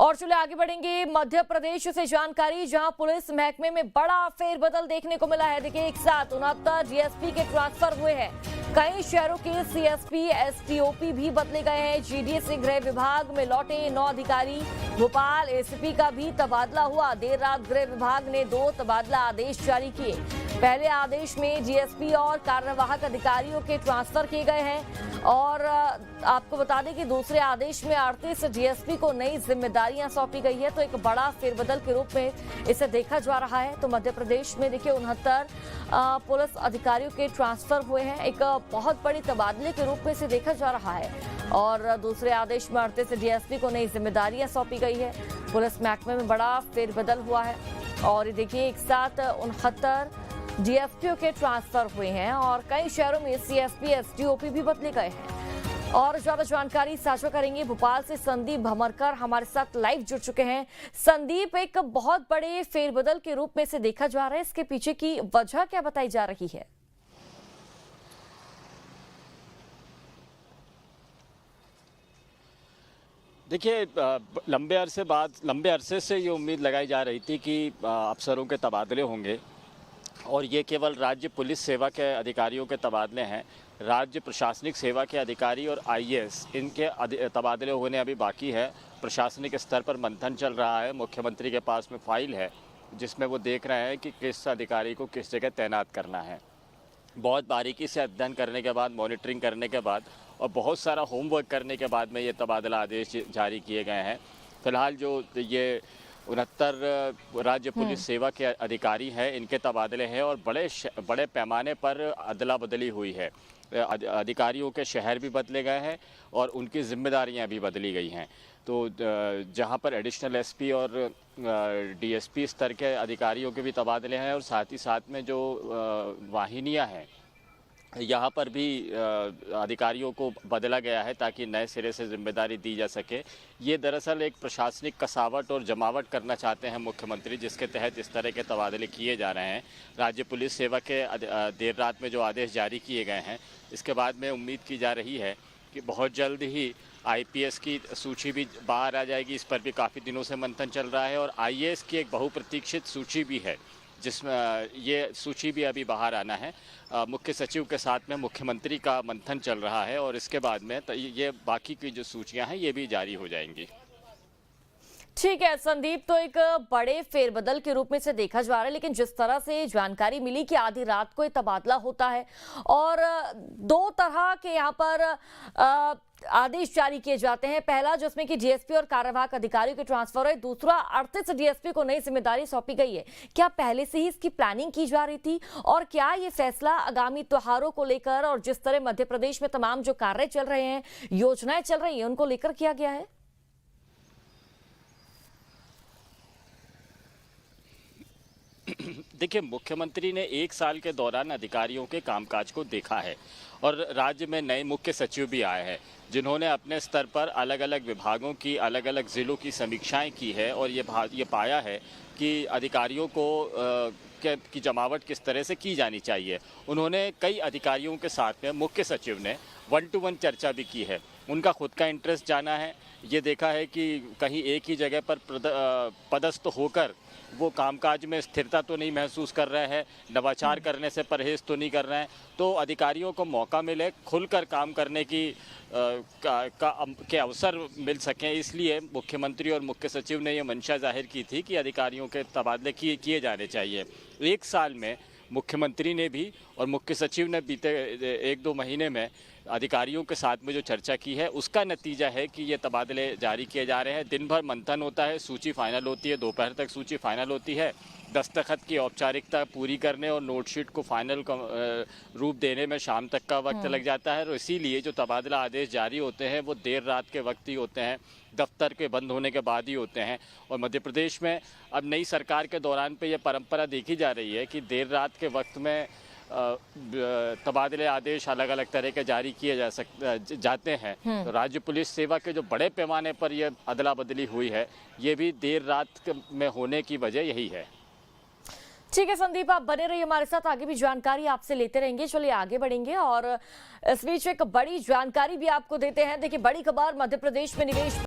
और चलिए आगे बढ़ेंगे मध्य प्रदेश से जानकारी, जहां पुलिस महकमे में बड़ा फेरबदल देखने को मिला है। देखिए, एक साथ 69 डीएसपी के ट्रांसफर हुए हैं। कई शहरों के सीएसपी एसटीओपी भी बदले गए हैं। जीडीए से गृह विभाग में लौटे 9 अधिकारी। भोपाल एसीपी का भी तबादला हुआ। देर रात गृह विभाग ने 2 तबादला आदेश जारी किए। पहले आदेश में डीएसपी और कार्यवाहक अधिकारियों के ट्रांसफर किए गए हैं और आपको बता दें कि दूसरे आदेश में 38 डीएसपी को नई जिम्मेदारियां सौंपी गई है। तो एक बड़ा फेरबदल के रूप में इसे देखा जा रहा है। तो मध्य प्रदेश में देखिए 69 पुलिस अधिकारियों के ट्रांसफर हुए हैं। एक बहुत बड़ी तबादले के रूप में इसे देखा जा रहा है और दूसरे आदेश में 38 डीएसपी को नई जिम्मेदारियां सौंपी गई है। पुलिस महकमे में बड़ा फेरबदल हुआ है और देखिए एक साथ 69 डीएसपीओ के ट्रांसफर हुए हैं और कई शहरों में सीएसपी एसडीओपी भी बदले गए हैं। और ज्यादा जानकारी साझा करेंगे भोपाल से संदीप भमरकर हमारे साथ लाइव जुड़ चुके हैं। संदीप, एक बहुत बड़े फेरबदल के रूप में इसे देखा जा रहा है, इसके पीछे की वजह क्या बताई जा रही है? देखिए, लंबे अरसे से ये उम्मीद लगाई जा रही थी कि अफसरों के तबादले होंगे और ये केवल राज्य पुलिस सेवा के अधिकारियों के तबादले हैं। राज्य प्रशासनिक सेवा के अधिकारी और आईएएस इनके तबादले होने अभी बाकी है। प्रशासनिक स्तर पर मंथन चल रहा है। मुख्यमंत्री के पास में फाइल है जिसमें वो देख रहे हैं कि किस अधिकारी को किस जगह तैनात करना है। बहुत बारीकी से अध्ययन करने के बाद, मॉनिटरिंग करने के बाद और बहुत सारा होमवर्क करने के बाद में ये तबादला आदेश जारी किए गए हैं। फिलहाल जो ये 69 राज्य पुलिस सेवा के अधिकारी हैं, इनके तबादले हैं और बड़े पैमाने पर अदला बदली हुई है। अधिकारियों के शहर भी बदले गए हैं और उनकी जिम्मेदारियां भी बदली गई हैं। तो जहां पर एडिशनल एसपी और डीएसपी स्तर के अधिकारियों के भी तबादले हैं और साथ ही साथ में जो वाहिनियां हैं यहाँ पर भी अधिकारियों को बदला गया है ताकि नए सिरे से जिम्मेदारी दी जा सके। ये दरअसल एक प्रशासनिक कसावट और जमावट करना चाहते हैं मुख्यमंत्री, जिसके तहत इस तरह के तबादले किए जा रहे हैं। राज्य पुलिस सेवा के देर रात में जो आदेश जारी किए गए हैं, इसके बाद में उम्मीद की जा रही है कि बहुत जल्द ही आईपीएस की सूची भी बाहर आ जाएगी। इस पर भी काफ़ी दिनों से मंथन चल रहा है और आईएएस की एक बहुप्रतीक्षित सूची भी है जिसमें ये सूची भी अभी बाहर आना है। मुख्य सचिव के साथ में मुख्यमंत्री का मंथन चल रहा है और इसके बाद में ये बाकी की जो सूचियां हैं ये भी जारी हो जाएंगी। ठीक है संदीप, तो एक बड़े फेरबदल के रूप में से देखा जा रहा है, लेकिन जिस तरह से जानकारी मिली कि आधी रात को ये तबादला होता है और 2 तरह के यहाँ पर आदेश जारी किए जाते हैं। पहला जिसमें कि डीएसपी और कार्यवाहक अधिकारियों के ट्रांसफर है, दूसरा 38 डीएसपी को नई जिम्मेदारी सौंपी गई है। क्या पहले से ही इसकी प्लानिंग की जा रही थी और क्या ये फैसला आगामी त्योहारों को लेकर और जिस तरह मध्य प्रदेश में तमाम जो कार्य चल रहे हैं, योजनाएं चल रही हैं, उनको लेकर किया गया है? देखिए, मुख्यमंत्री ने 1 साल के दौरान अधिकारियों के कामकाज को देखा है और राज्य में नए मुख्य सचिव भी आए हैं जिन्होंने अपने स्तर पर अलग अलग विभागों की, अलग अलग ज़िलों की समीक्षाएं की है और ये पाया है कि अधिकारियों को की जमावट किस तरह से की जानी चाहिए। उन्होंने कई अधिकारियों के साथ में मुख्य सचिव ने 1-to-1 चर्चा भी की है। उनका खुद का इंटरेस्ट जाना है, ये देखा है कि कहीं एक ही जगह पर पदस्थ होकर वो कामकाज में स्थिरता तो नहीं महसूस कर रहे हैं, नवाचार करने से परहेज तो नहीं कर रहे हैं। तो अधिकारियों को मौका मिले, खुलकर काम करने के अवसर मिल सकें, इसलिए मुख्यमंत्री और मुख्य सचिव ने ये मंशा जाहिर की थी कि अधिकारियों के तबादले किए जाने चाहिए। 1 साल में मुख्यमंत्री ने भी और मुख्य सचिव ने बीते 1-2 महीने में अधिकारियों के साथ में जो चर्चा की है, उसका नतीजा है कि ये तबादले जारी किए जा रहे हैं। दिन भर मंथन होता है, सूची फाइनल होती है, दोपहर तक सूची फाइनल होती है। दस्तखत की औपचारिकता पूरी करने और नोटशीट को फाइनल रूप देने में शाम तक का वक्त लग जाता है और इसीलिए जो तबादला आदेश जारी होते हैं वो देर रात के वक्त ही होते हैं, दफ्तर के बंद होने के बाद ही होते हैं। और मध्य प्रदेश में अब नई सरकार के दौरान पे ये परंपरा देखी जा रही है कि देर रात के वक्त में तबादले आदेश अलग अलग तरह के जारी किए जाते हैं। तो राज्य पुलिस सेवा के जो बड़े पैमाने पर ये अदला बदली हुई है, ये भी देर रात में होने की वजह यही है। ठीक है संदीप, आप बने रहिए हमारे साथ, आगे भी जानकारी आपसे लेते रहेंगे। चलिए आगे बढ़ेंगे और इस बीच एक बड़ी जानकारी भी आपको देते हैं। देखिए, बड़ी खबर, मध्य प्रदेश में निवेश